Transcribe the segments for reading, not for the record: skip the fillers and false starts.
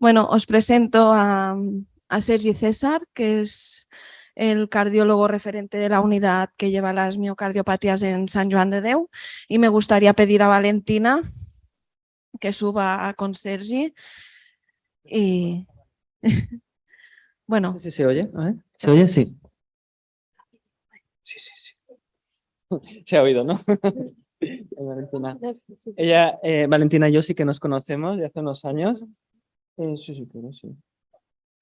Bueno, os presento a Sergi César, que es el cardiólogo referente de la unidad que lleva las miocardiopatías en San Joan de Déu, y me gustaría pedir a Valentina que suba con Sergi y bueno. ¿Sí se oye? A ver. ¿Se oye? Sí. Sí, sí, sí. Se ha oído, ¿no? Valentina. Ella, Valentina y yo sí que nos conocemos de hace unos años. Sí, sí, pero sí.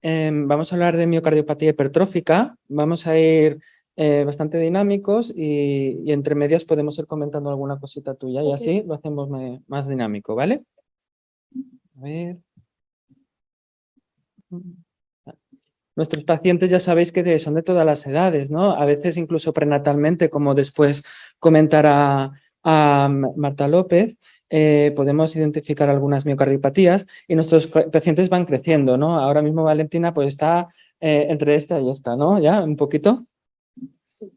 Vamos a hablar de miocardiopatía hipertrófica. Vamos a ir bastante dinámicos y entre medias podemos ir comentando alguna cosita tuya y así lo hacemos más dinámico, ¿vale? A ver. Nuestros pacientes ya sabéis que son de todas las edades, ¿no? A veces incluso prenatalmente, como después comentará a Marta López, podemos identificar algunas miocardiopatías y nuestros pacientes van creciendo, ¿no? Ahora mismo Valentina pues está entre esta y esta, ¿no? ¿Ya? ¿Un poquito? Sí.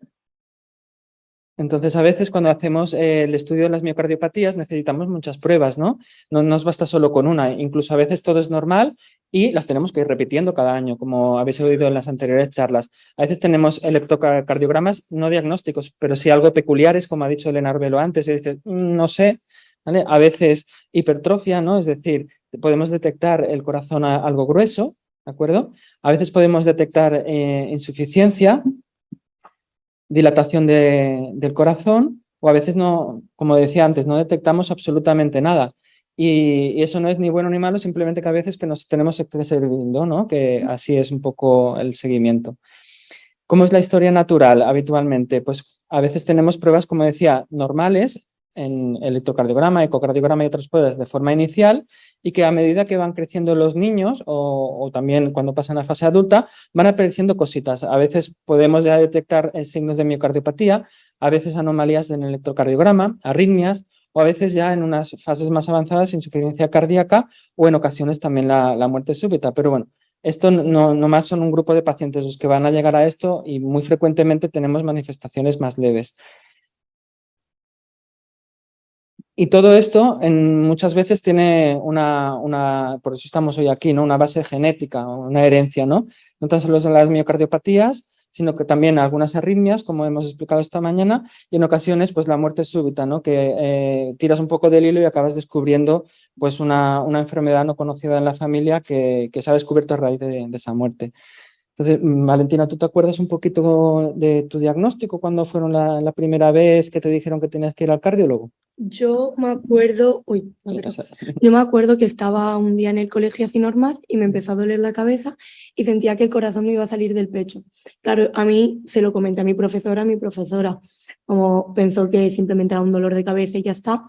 Entonces, a veces cuando hacemos el estudio de las miocardiopatías necesitamos muchas pruebas, ¿no? No nos basta solo con una, incluso a veces todo es normal y las tenemos que ir repitiendo cada año, como habéis oído en las anteriores charlas. A veces tenemos electrocardiogramas no diagnósticos, pero sí algo peculiares, como ha dicho Elena Arbelo antes, y dice, no sé, ¿vale? A veces hipertrofia, ¿no? Es decir, podemos detectar el corazón algo grueso, ¿de acuerdo? A veces podemos detectar insuficiencia, dilatación del corazón, o a veces no, como decía antes, no detectamos absolutamente nada. Y eso no es ni bueno ni malo, simplemente que a veces que nos tenemos que seguir viendo, ¿no? Que así es un poco el seguimiento. ¿Cómo es la historia natural habitualmente? Pues a veces tenemos pruebas, como decía, normales en electrocardiograma, ecocardiograma y otras pruebas de forma inicial y que a medida que van creciendo los niños o también cuando pasan a fase adulta van apareciendo cositas. A veces podemos ya detectar signos de miocardiopatía, a veces anomalías en el electrocardiograma, arritmias o a veces ya en unas fases más avanzadas insuficiencia cardíaca o en ocasiones también la muerte súbita. Pero bueno, esto no más son un grupo de pacientes los que van a llegar a esto y muy frecuentemente tenemos manifestaciones más leves. Y todo esto muchas veces tiene por eso estamos hoy aquí, ¿no? Una base genética, una herencia, ¿no? No tan solo son las miocardiopatías, sino que también algunas arritmias, como hemos explicado esta mañana, y en ocasiones pues la muerte súbita, ¿no? Que tiras un poco del hilo y acabas descubriendo pues una enfermedad no conocida en la familia que se ha descubierto a raíz de esa muerte. Entonces, Valentina, ¿tú te acuerdas un poquito de tu diagnóstico cuando fueron la primera vez que te dijeron que tenías que ir al cardiólogo? Yo me acuerdo, yo me acuerdo que estaba un día en el colegio así normal y me empezó a doler la cabeza y sentía que el corazón me iba a salir del pecho. Claro, a mí se lo comenté a mi profesora como pensó que simplemente era un dolor de cabeza y ya está.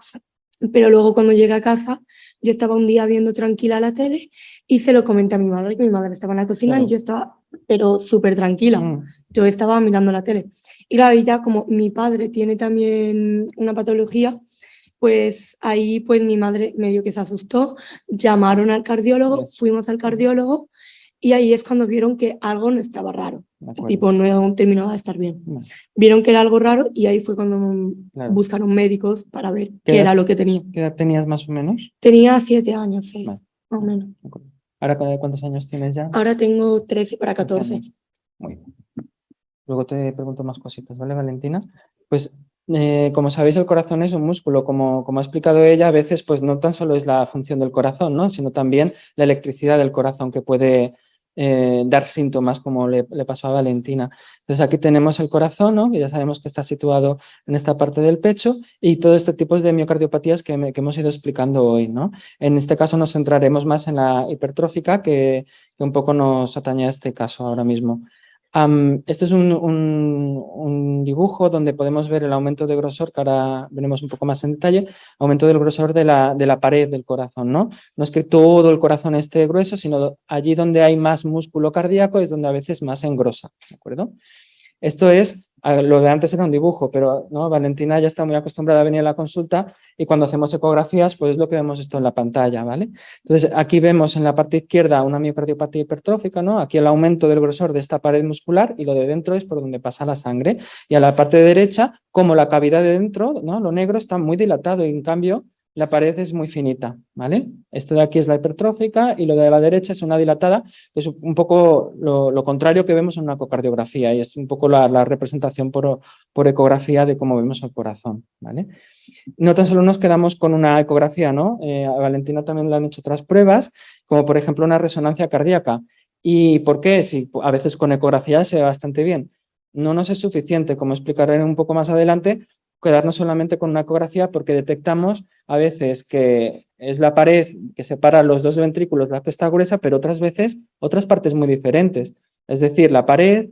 Pero luego cuando llegué a casa, yo estaba un día viendo tranquila la tele y se lo comenté a mi madre, que mi madre estaba en la cocina, claro. Y yo estaba, pero súper tranquila. Yo estaba mirando la tele. Y claro, y ya como mi padre tiene también una patología, pues ahí pues mi madre medio que se asustó, llamaron al cardiólogo, fuimos al cardiólogo y ahí es cuando vieron que algo no estaba raro, tipo no terminaba de estar bien. Vieron que era algo raro y ahí fue cuando buscaron médicos para ver qué era lo que tenía. ¿Qué edad tenías más o menos? Tenía 7 años, 6, más o menos. ¿Ahora cuántos años tienes ya? Ahora tengo 13 para 14. Muy bien. Luego te pregunto más cositas, ¿vale, Valentina? Pues como sabéis, el corazón es un músculo, como ha explicado ella, a veces pues no tan solo es la función del corazón, ¿no? Sino también la electricidad del corazón que puede dar síntomas como le pasó a Valentina. Entonces aquí tenemos el corazón, ¿no? Que ya sabemos que está situado en esta parte del pecho y todo este tipo de miocardiopatías que hemos ido explicando hoy, ¿no? En este caso nos centraremos más en la hipertrófica que un poco nos atañe a este caso ahora mismo. Este es un dibujo donde podemos ver el aumento de grosor, que ahora veremos un poco más en detalle, aumento del grosor de la pared del corazón, ¿no? No es que todo el corazón esté grueso, sino allí donde hay más músculo cardíaco es donde a veces más engrosa, ¿de acuerdo? Esto es, lo de antes era un dibujo, pero ¿no? Valentina ya está muy acostumbrada a venir a la consulta y cuando hacemos ecografías, pues es lo que vemos esto en la pantalla, ¿vale? Entonces, aquí vemos en la parte izquierda una miocardiopatía hipertrófica, ¿no? Aquí el aumento del grosor de esta pared muscular y lo de dentro es por donde pasa la sangre. Y a la parte derecha, como la cavidad de dentro, ¿no? Lo negro está muy dilatado y en cambio la pared es muy finita, ¿vale? Esto de aquí es la hipertrófica y lo de la derecha es una dilatada, que es un poco lo contrario que vemos en una ecocardiografía y es un poco la representación por ecografía de cómo vemos el corazón, ¿vale? No tan solo nos quedamos con una ecografía, ¿no? A Valentina también le han hecho otras pruebas, como por ejemplo una resonancia cardíaca. ¿Y por qué? Si a veces con ecografía se ve bastante bien. No nos es suficiente, como explicaré un poco más adelante, quedarnos solamente con una ecografía porque detectamos a veces que es la pared que separa los dos ventrículos la que está gruesa, pero otras veces otras partes muy diferentes. Es decir, la pared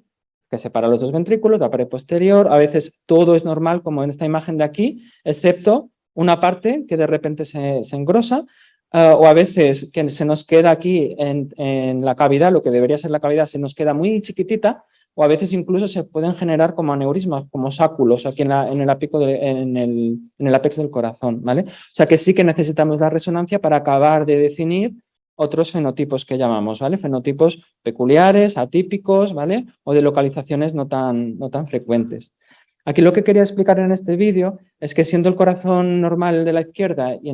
que separa los dos ventrículos, la pared posterior, a veces todo es normal, como en esta imagen de aquí, excepto una parte que de repente se engrosa, o a veces que se nos queda aquí en la cavidad, lo que debería ser la cavidad, se nos queda muy chiquitita, o a veces incluso se pueden generar como aneurismas, como sáculos aquí en el apex del corazón, ¿vale? O sea que sí que necesitamos la resonancia para acabar de definir otros fenotipos que llamamos, ¿vale? Fenotipos peculiares, atípicos, ¿vale? O de localizaciones no tan frecuentes. Aquí lo que quería explicar en este vídeo es que siendo el corazón normal de la izquierda y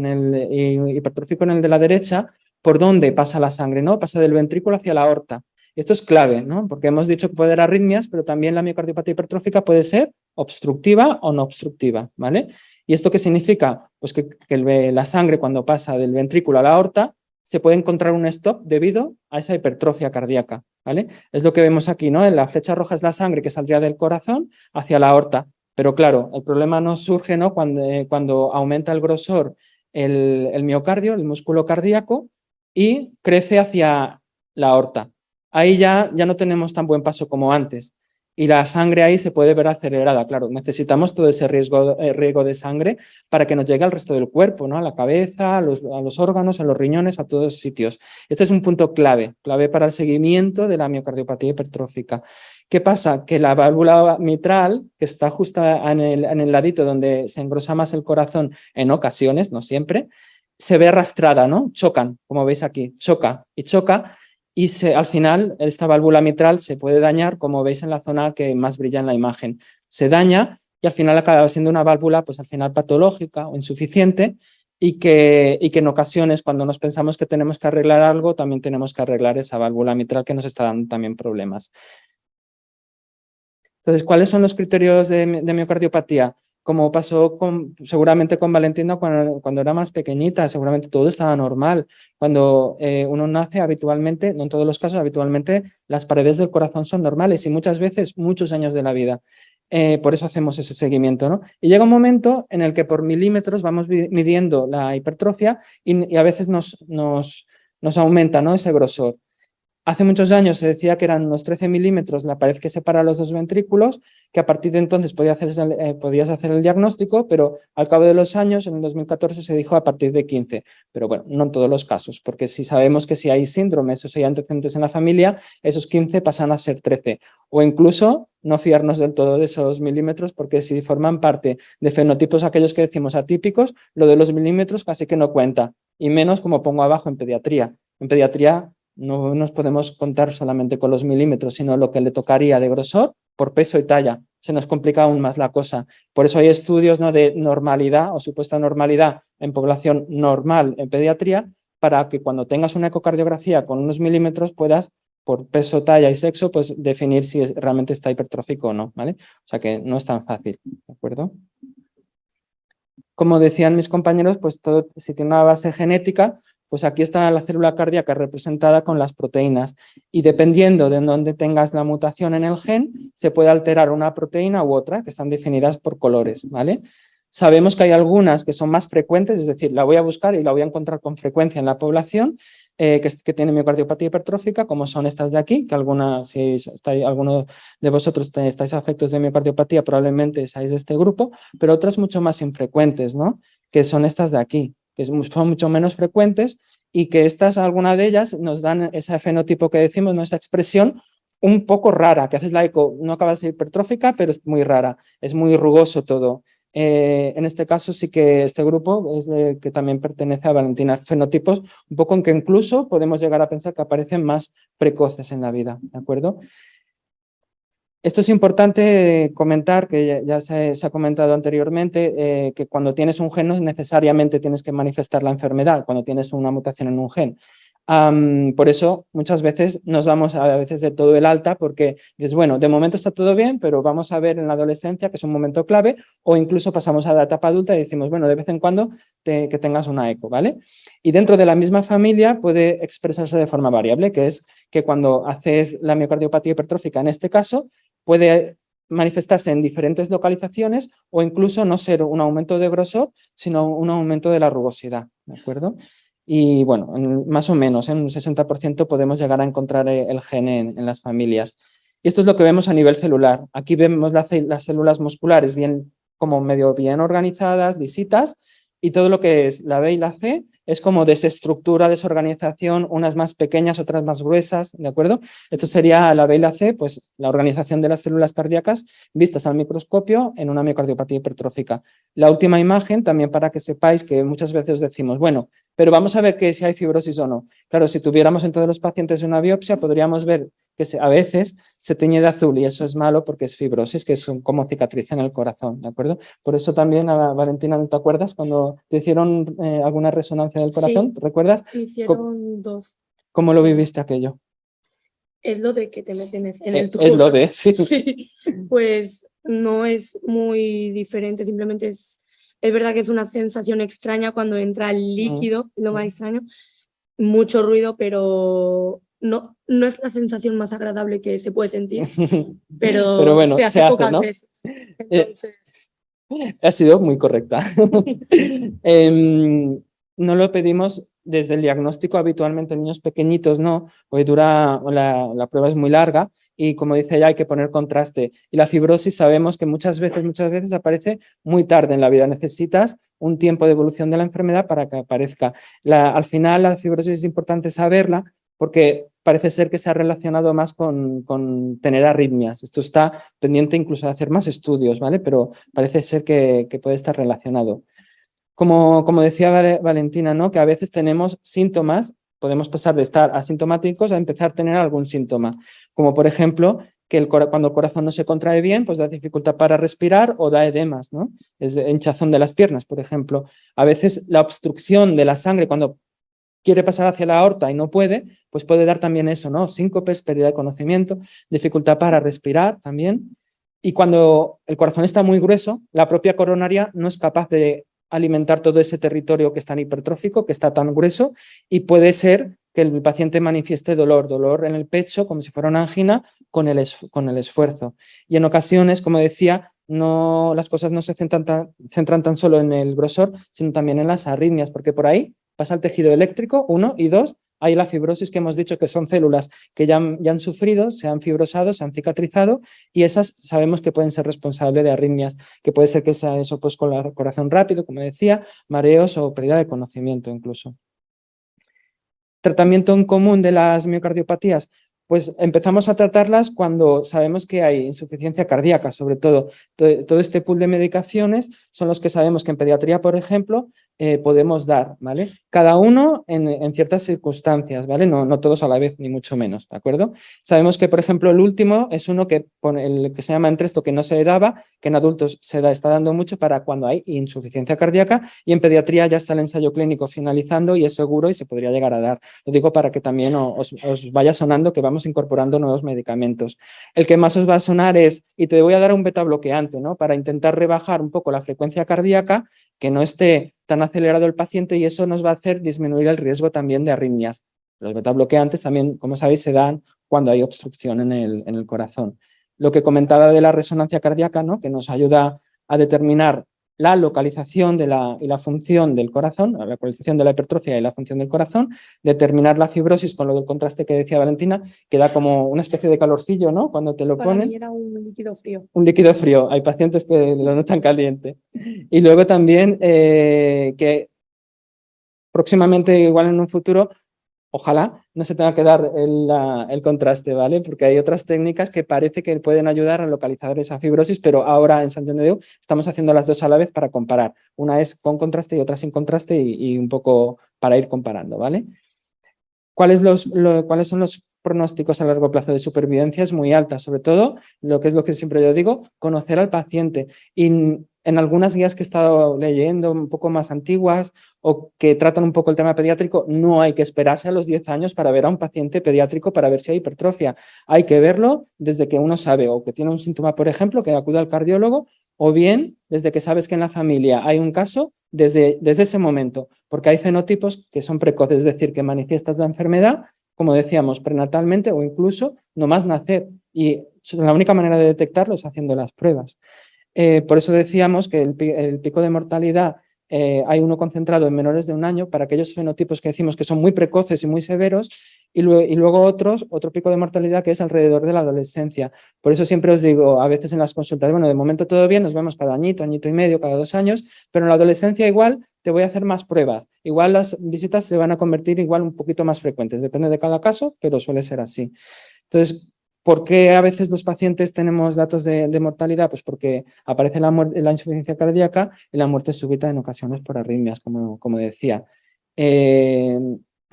hipertrófico en el de la derecha, ¿por dónde pasa la sangre? ¿No? Pasa del ventrículo hacia la aorta. Esto es clave, ¿no? Porque hemos dicho que puede haber arritmias, pero también la miocardiopatía hipertrófica puede ser obstructiva o no obstructiva, ¿vale? ¿Y esto qué significa? Pues que la sangre cuando pasa del ventrículo a la aorta se puede encontrar un stop debido a esa hipertrofia cardíaca, ¿vale? Es lo que vemos aquí, ¿no? En la flecha roja es la sangre que saldría del corazón hacia la aorta, pero claro, el problema nos surge, ¿no? Cuando aumenta el grosor el miocardio, el músculo cardíaco, y crece hacia la aorta. Ahí ya no tenemos tan buen paso como antes. Y la sangre ahí se puede ver acelerada, claro, necesitamos todo ese riego de sangre para que nos llegue al resto del cuerpo, ¿no? A la cabeza, a los órganos, a los riñones, a todos sitios. Este es un punto clave para el seguimiento de la miocardiopatía hipertrófica. ¿Qué pasa? Que la válvula mitral, que está justo en el ladito donde se engrosa más el corazón en ocasiones, no siempre, se ve arrastrada, ¿no? Chocan, como veis aquí, choca y choca, y al final esta válvula mitral se puede dañar, como veis en la zona que más brilla en la imagen. Se daña y al final acaba siendo una válvula, pues al final patológica o insuficiente, y que en ocasiones cuando nos pensamos que tenemos que arreglar algo, también tenemos que arreglar esa válvula mitral que nos está dando también problemas. Entonces, ¿cuáles son los criterios de miocardiopatía? Como pasó seguramente con Valentina cuando era más pequeñita, seguramente todo estaba normal. Cuando uno nace habitualmente, no en todos los casos, habitualmente las paredes del corazón son normales y muchas veces muchos años de la vida. Por eso hacemos ese seguimiento, ¿no? Y llega un momento en el que por milímetros vamos midiendo la hipertrofia y a veces nos aumenta, ¿no? Ese grosor. Hace muchos años se decía que eran unos 13 milímetros la pared que separa los dos ventrículos, que a partir de entonces podías hacer el diagnóstico, pero al cabo de los años, en el 2014, se dijo a partir de 15. Pero bueno, no en todos los casos, porque si sabemos que si hay síndromes o si hay antecedentes en la familia, esos 15 pasan a ser 13. O incluso no fiarnos del todo de esos milímetros, porque si forman parte de fenotipos aquellos que decimos atípicos, lo de los milímetros casi que no cuenta, y menos como pongo abajo en pediatría. En pediatría no nos podemos contar solamente con los milímetros, sino lo que le tocaría de grosor por peso y talla. Se nos complica aún más la cosa. Por eso hay estudios, ¿no?, de normalidad o supuesta normalidad en población normal en pediatría, para que cuando tengas una ecocardiografía con unos milímetros puedas, por peso, talla y sexo, pues definir si realmente está hipertrófico o no, ¿vale? O sea que no es tan fácil, ¿de acuerdo? Como decían mis compañeros, pues todo, si tiene una base genética, pues aquí está la célula cardíaca representada con las proteínas y dependiendo de dónde tengas la mutación en el gen, se puede alterar una proteína u otra que están definidas por colores, ¿vale? Sabemos que hay algunas que son más frecuentes, es decir, la voy a buscar y la voy a encontrar con frecuencia en la población que tiene miocardiopatía hipertrófica, como son estas de aquí, que alguno de vosotros estáis afectos de miocardiopatía, probablemente seáis de este grupo, pero otras mucho más infrecuentes, ¿no? Que son estas de aquí, que son mucho menos frecuentes y que alguna de ellas nos dan ese fenotipo que decimos, ¿no?, esa expresión un poco rara, que haces la eco, no acaba de ser hipertrófica, pero es muy rara, es muy rugoso todo. En este caso sí que este grupo es que también pertenece a Valentina, fenotipos un poco en que incluso podemos llegar a pensar que aparecen más precoces en la vida, ¿de acuerdo? Esto es importante comentar, que ya se ha comentado anteriormente, que cuando tienes un gen no necesariamente tienes que manifestar la enfermedad, cuando tienes una mutación en un gen. Por eso muchas veces nos damos a veces de todo el alta porque es bueno, de momento está todo bien, pero vamos a ver en la adolescencia que es un momento clave, o incluso pasamos a la etapa adulta y decimos, bueno, de vez en cuando que tengas una eco, ¿vale? Y dentro de la misma familia puede expresarse de forma variable, que es que cuando haces la miocardiopatía hipertrófica, en este caso, puede manifestarse en diferentes localizaciones o incluso no ser un aumento de grosor, sino un aumento de la rugosidad, ¿de acuerdo? Y bueno, más o menos, en un 60% podemos llegar a encontrar el gen en las familias. Y esto es lo que vemos a nivel celular. Aquí vemos las células musculares bien, como medio bien organizadas, lisitas, y todo lo que es la B y la C es como desestructura, desorganización, unas más pequeñas, otras más gruesas, ¿de acuerdo? Esto sería la B y la C, pues la organización de las células cardíacas vistas al microscopio en una miocardiopatía hipertrófica. La última imagen, también para que sepáis que muchas veces decimos, bueno, pero vamos a ver que si hay fibrosis o no. Claro, si tuviéramos en todos los pacientes una biopsia, podríamos ver que a veces se teñe de azul y eso es malo porque es fibrosis, que es como cicatriz en el corazón, ¿de acuerdo? Por eso también, Valentina, ¿no te acuerdas cuando te hicieron alguna resonancia del corazón? Sí, ¿Recuerdas? me hicieron 2. ¿Cómo lo viviste aquello? Es lo de que te meten en el tubo. Es lo de, sí. Sí, pues no es muy diferente, simplemente es verdad que es una sensación extraña cuando entra el líquido, lo más extraño, mucho ruido, pero no es la sensación más agradable que se puede sentir, pero bueno, se hace pocas ¿no? veces. Entonces, Ha sido muy correcta. No lo pedimos desde el diagnóstico habitualmente en niños pequeñitos, no, porque la prueba es muy larga y como dice ella hay que poner contraste. Y la fibrosis sabemos que muchas veces aparece muy tarde en la vida. Necesitas un tiempo de evolución de la enfermedad para que aparezca. Al final la fibrosis es importante saberla porque parece ser que se ha relacionado más con tener arritmias. Esto está pendiente incluso de hacer más estudios, ¿vale? Pero parece ser que puede estar relacionado. Como decía Valentina, ¿no? Que a veces tenemos síntomas, podemos pasar de estar asintomáticos a empezar a tener algún síntoma, como por ejemplo que cuando el corazón no se contrae bien, pues da dificultad para respirar o da edemas, ¿no? Es hinchazón de las piernas, por ejemplo. A veces la obstrucción de la sangre, cuando quiere pasar hacia la aorta y no puede, pues puede dar también eso, ¿no? Síncopes, pérdida de conocimiento, dificultad para respirar también. Y cuando el corazón está muy grueso, la propia coronaria no es capaz de alimentar todo ese territorio que es tan hipertrófico, que está tan grueso, y puede ser que el paciente manifieste dolor en el pecho, como si fuera una angina, con el esfuerzo. Y en ocasiones, como decía, las cosas no se centran tan solo en el grosor, sino también en las arritmias, porque por ahí pasa el tejido eléctrico, 1, y 2, hay la fibrosis que hemos dicho que son células que ya han sufrido, se han fibrosado, se han cicatrizado y esas sabemos que pueden ser responsables de arritmias, que puede ser que sea eso pues con el corazón rápido, como decía, mareos o pérdida de conocimiento incluso. Tratamiento en común de las miocardiopatías, pues empezamos a tratarlas cuando sabemos que hay insuficiencia cardíaca, sobre todo. Todo este pool de medicaciones son los que sabemos que en pediatría, por ejemplo, podemos dar, ¿vale? Cada uno en ciertas circunstancias, ¿vale? No todos a la vez, ni mucho menos, ¿de acuerdo? Sabemos que, por ejemplo, el último es uno que el que se llama Entresto, que no se daba, que en adultos está dando mucho para cuando hay insuficiencia cardíaca, y en pediatría ya está el ensayo clínico finalizando y es seguro y se podría llegar a dar. Lo digo para que también os vaya sonando que vamos incorporando nuevos medicamentos. El que más os va a sonar es, y te voy a dar un beta bloqueante, ¿no? Para intentar rebajar un poco la frecuencia cardíaca, que no esté tan acelerado el paciente y eso nos va a hacer disminuir el riesgo también de arritmias. Los beta bloqueantes también, como sabéis, se dan cuando hay obstrucción en el corazón. Lo que comentaba de la resonancia cardíaca, ¿no? Que nos ayuda a determinar la localización y la función del corazón, la localización de la hipertrofia y la función del corazón, determinar la fibrosis con lo del contraste que decía Valentina, que da como una especie de calorcillo, ¿no? Cuando te lo ponen. Para mí era un líquido frío. Un líquido frío, hay pacientes que lo notan caliente. Y luego también que próximamente, igual en un futuro, ojalá no se tenga que dar el contraste, ¿vale? Porque hay otras técnicas que parece que pueden ayudar a localizar esa fibrosis, pero ahora en Sant Joan de Déu estamos haciendo las dos a la vez para comparar. Una es con contraste y otra sin contraste y un poco para ir comparando, ¿vale? ¿Cuáles son los pronósticos a largo plazo de supervivencia es muy alta, sobre todo lo que siempre yo digo, conocer al paciente. Y en algunas guías que he estado leyendo un poco más antiguas o que tratan un poco el tema pediátrico, no hay que esperarse a los 10 años para ver a un paciente pediátrico para ver si hay hipertrofia. Hay que verlo desde que uno sabe o que tiene un síntoma, por ejemplo, que acude al cardiólogo, o bien desde que sabes que en la familia hay un caso desde ese momento, porque hay fenotipos que son precoces, es decir, que manifiestas la enfermedad, como decíamos, prenatalmente o incluso nomás nacer. Y la única manera de detectarlo es haciendo las pruebas. Por eso decíamos que el pico de mortalidad hay uno concentrado en menores de 1 año para aquellos fenotipos que decimos que son muy precoces y muy severos, y luego otro pico de mortalidad que es alrededor de la adolescencia. Por eso siempre os digo, a veces en las consultas, bueno, de momento todo bien, nos vemos cada añito, añito y medio, cada 2 años, pero en la adolescencia igual te voy a hacer más pruebas. Igual las visitas se van a convertir igual un poquito más frecuentes, depende de cada caso, pero suele ser así. Entonces, ¿por qué a veces los pacientes tenemos datos de mortalidad? Pues porque aparece la insuficiencia cardíaca y la muerte súbita en ocasiones por arritmias, como decía.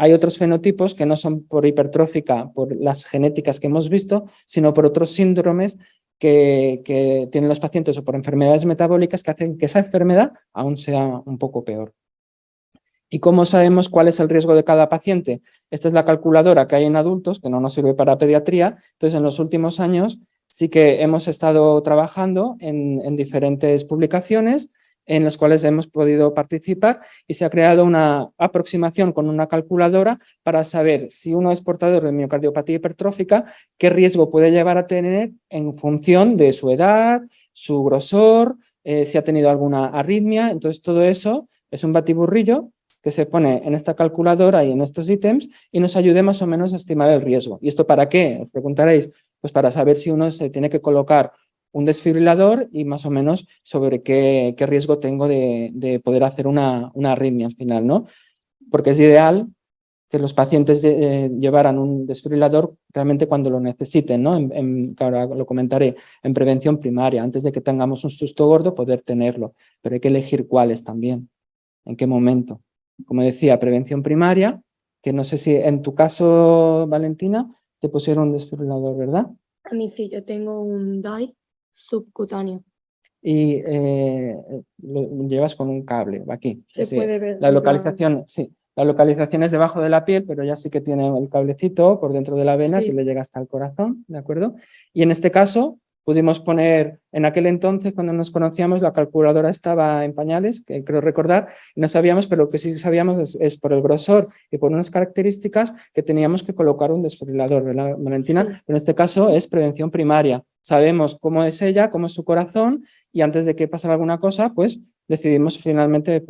Hay otros fenotipos que no son por hipertrófica, por las genéticas que hemos visto, sino por otros síndromes que tienen los pacientes o por enfermedades metabólicas que hacen que esa enfermedad aún sea un poco peor. ¿Y cómo sabemos cuál es el riesgo de cada paciente? Esta es la calculadora que hay en adultos, que no nos sirve para pediatría. Entonces, en los últimos años sí que hemos estado trabajando en diferentes publicaciones en las cuales hemos podido participar y se ha creado una aproximación con una calculadora para saber si uno es portador de miocardiopatía hipertrófica, qué riesgo puede llevar a tener en función de su edad, su grosor, si ha tenido alguna arritmia. Entonces, todo eso es un batiburrillo que se pone en esta calculadora y en estos ítems y nos ayude más o menos a estimar el riesgo. ¿Y esto para qué? Os preguntaréis, pues para saber si uno se tiene que colocar un desfibrilador y más o menos sobre qué riesgo tengo de poder hacer una arritmia al final, ¿no? Porque es ideal que los pacientes llevaran un desfibrilador realmente cuando lo necesiten, ¿no? Que ahora lo comentaré, en prevención primaria, antes de que tengamos un susto gordo, poder tenerlo, pero hay que elegir cuáles también, en qué momento. Como decía, prevención primaria, que no sé si en tu caso, Valentina, te pusieron un desfibrilador, ¿verdad? A mí sí, yo tengo un DAI subcutáneo. Y lo llevas con un cable aquí. Se Sí, puede ver. la localización, sí, la localización es debajo de la piel, pero ya sí que tiene el cablecito por dentro de la vena que le llega hasta el corazón, ¿de acuerdo? Y en este caso pudimos poner, en aquel entonces cuando nos conocíamos, la calculadora estaba en pañales, que creo recordar, y no sabíamos, pero lo que sí sabíamos es por el grosor y por unas características que teníamos que colocar un desfibrilador, ¿verdad, Valentina? Sí. Pero en este caso es prevención primaria. Sabemos cómo es ella, cómo es su corazón, y antes de que pasara alguna cosa, pues decidimos finalmente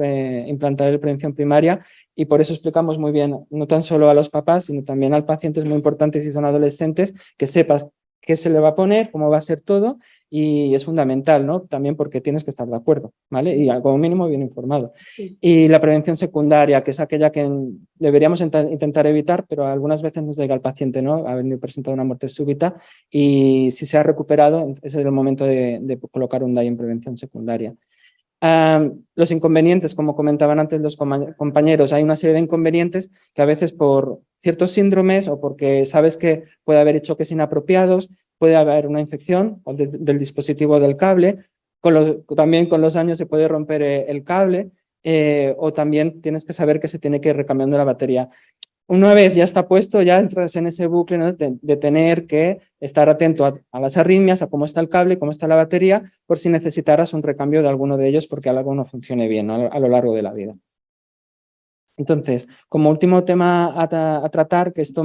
implantar la prevención primaria, y por eso explicamos muy bien, no tan solo a los papás, sino también al paciente. Es muy importante, si son adolescentes, que sepas qué se le va a poner, cómo va a ser todo, y es fundamental, ¿no? También porque tienes que estar de acuerdo, ¿vale? Y como mínimo bien informado. Sí. Y la prevención secundaria, que es aquella que deberíamos intentar evitar, pero algunas veces nos llega al paciente, ¿no? Ha venido presentado una muerte súbita y si se ha recuperado, ese es el momento de colocar un DAI en prevención secundaria. Los inconvenientes, como comentaban antes los compañeros, hay una serie de inconvenientes que a veces por ciertos síndromes o porque sabes que puede haber choques inapropiados, puede haber una infección del dispositivo del cable, también con los años se puede romper el cable, o también tienes que saber que se tiene que ir recambiando la batería. Una vez ya está puesto, ya entras en ese bucle, ¿no? de tener que estar atento a las arritmias, a cómo está el cable, cómo está la batería, por si necesitaras un recambio de alguno de ellos porque algo no funcione bien, ¿no? a lo largo de la vida. Entonces, como último tema a tratar, que esto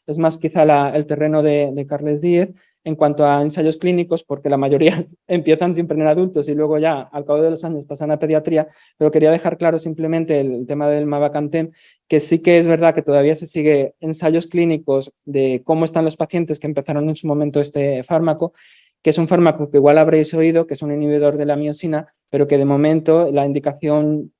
es más quizá el terreno de Carles Díez, en cuanto a ensayos clínicos, porque la mayoría empiezan siempre en adultos y luego ya al cabo de los años pasan a pediatría, pero quería dejar claro simplemente el tema del Mavacantem, que sí que es verdad que todavía se sigue ensayos clínicos de cómo están los pacientes que empezaron en su momento este fármaco, que es un fármaco que igual habréis oído, que es un inhibidor de la miosina, pero que de momento la indicación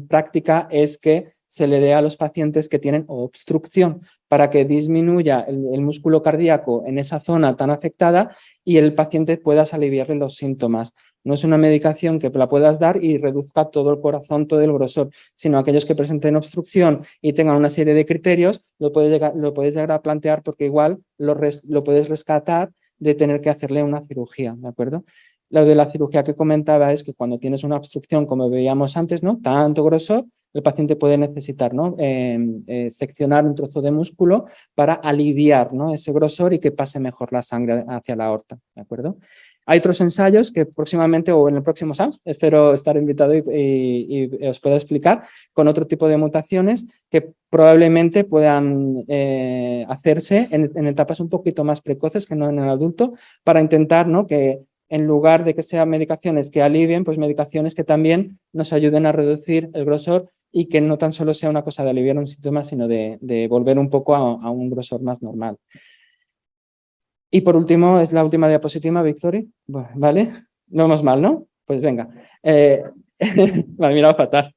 práctica es que se le dé a los pacientes que tienen obstrucción para que disminuya el músculo cardíaco en esa zona tan afectada y el paciente pueda aliviarle los síntomas. No es una medicación que la puedas dar y reduzca todo el corazón, todo el grosor, sino aquellos que presenten obstrucción y tengan una serie de criterios, lo puedes llegar a plantear porque igual lo puedes rescatar de tener que hacerle una cirugía, ¿de acuerdo? Lo de la cirugía que comentaba es que cuando tienes una obstrucción, como veíamos antes, ¿no? Tanto grosor, el paciente puede necesitar, ¿no? Seccionar un trozo de músculo para aliviar, ¿no? Ese grosor y que pase mejor la sangre hacia la aorta, ¿de acuerdo? Hay otros ensayos que próximamente o en el próximo SAMS, espero estar invitado y os pueda explicar, con otro tipo de mutaciones que probablemente puedan hacerse en etapas un poquito más precoces que no en el adulto, para intentar, ¿no? Que en lugar de que sean medicaciones que alivien, pues medicaciones que también nos ayuden a reducir el grosor y que no tan solo sea una cosa de aliviar un síntoma, sino de volver un poco a un grosor más normal. Y por último, es la última diapositiva, Victoria. ¿Vale? No vamos mal, ¿no? Pues venga. Me ha mirado fatal.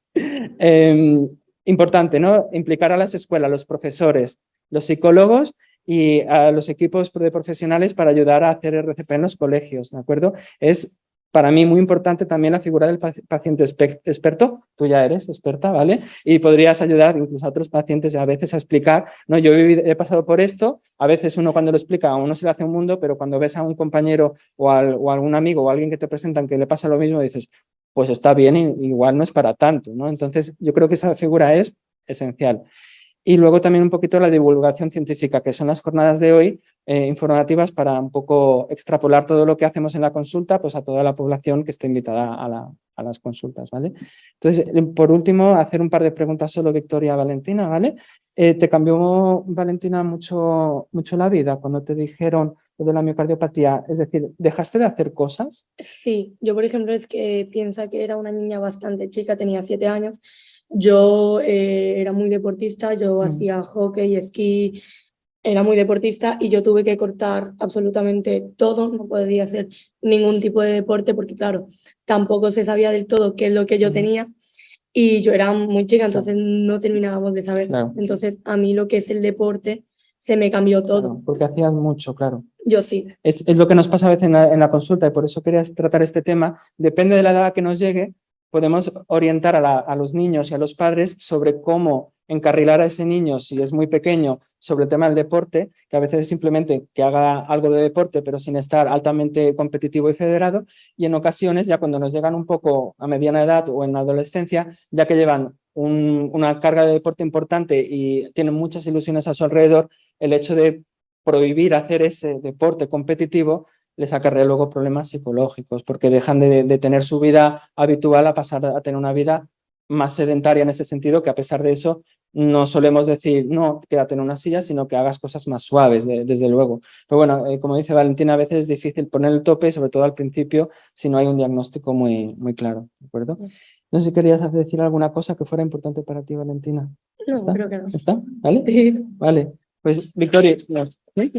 Importante, ¿no? Implicar a las escuelas, los profesores, los psicólogos y a los equipos de profesionales para ayudar a hacer RCP en los colegios, ¿de acuerdo? Es para mí muy importante también la figura del paciente experto. Tú ya eres experta, ¿vale? Y podrías ayudar incluso a otros pacientes a veces a explicar, no, yo he pasado por esto, a veces uno cuando lo explica a uno se le hace un mundo, pero cuando ves a un compañero o a algún amigo o a alguien que te presentan que le pasa lo mismo, dices, pues está bien, igual no es para tanto, ¿no? Entonces yo creo que esa figura es esencial. Y luego también un poquito la divulgación científica, que son las jornadas de hoy informativas para un poco extrapolar todo lo que hacemos en la consulta pues a toda la población que esté invitada a las consultas, ¿vale? Entonces, por último, hacer un par de preguntas solo, Victoria, a Valentina, ¿vale? ¿Te cambió, Valentina, mucho la vida cuando te dijeron lo de la miocardiopatía? Es decir, ¿dejaste de hacer cosas? Sí, yo por ejemplo es que piensa que era una niña bastante chica, tenía 7 años. Yo era muy deportista, yo hacía hockey, esquí, era muy deportista y yo tuve que cortar absolutamente todo, no podía hacer ningún tipo de deporte porque claro, tampoco se sabía del todo qué es lo que yo tenía y yo era muy chica, entonces no terminábamos de saber. Claro. Entonces a mí lo que es el deporte se me cambió todo. Claro, porque hacías mucho, claro. Yo sí. Es lo que nos pasa a veces en la consulta y por eso quería tratar este tema. Depende de la edad que nos llegue, podemos orientar a los niños y a los padres sobre cómo encarrilar a ese niño, si es muy pequeño, sobre el tema del deporte, que a veces es simplemente que haga algo de deporte, pero sin estar altamente competitivo y federado, y en ocasiones, ya cuando nos llegan un poco a mediana edad o en la adolescencia, ya que llevan una carga de deporte importante y tienen muchas ilusiones a su alrededor, el hecho de prohibir hacer ese deporte competitivo les acarrea luego problemas psicológicos, porque dejan de tener su vida habitual a pasar a tener una vida más sedentaria en ese sentido, que a pesar de eso no solemos decir, no, quédate en una silla, sino que hagas cosas más suaves, desde luego. Pero bueno, como dice Valentina, a veces es difícil poner el tope, sobre todo al principio, si no hay un diagnóstico muy claro, ¿de acuerdo? No sé si querías decir alguna cosa que fuera importante para ti, Valentina. No, ¿Está? creo que no. ¿Está? ¿Vale? Vale. Pues, Victoria, ¿sí?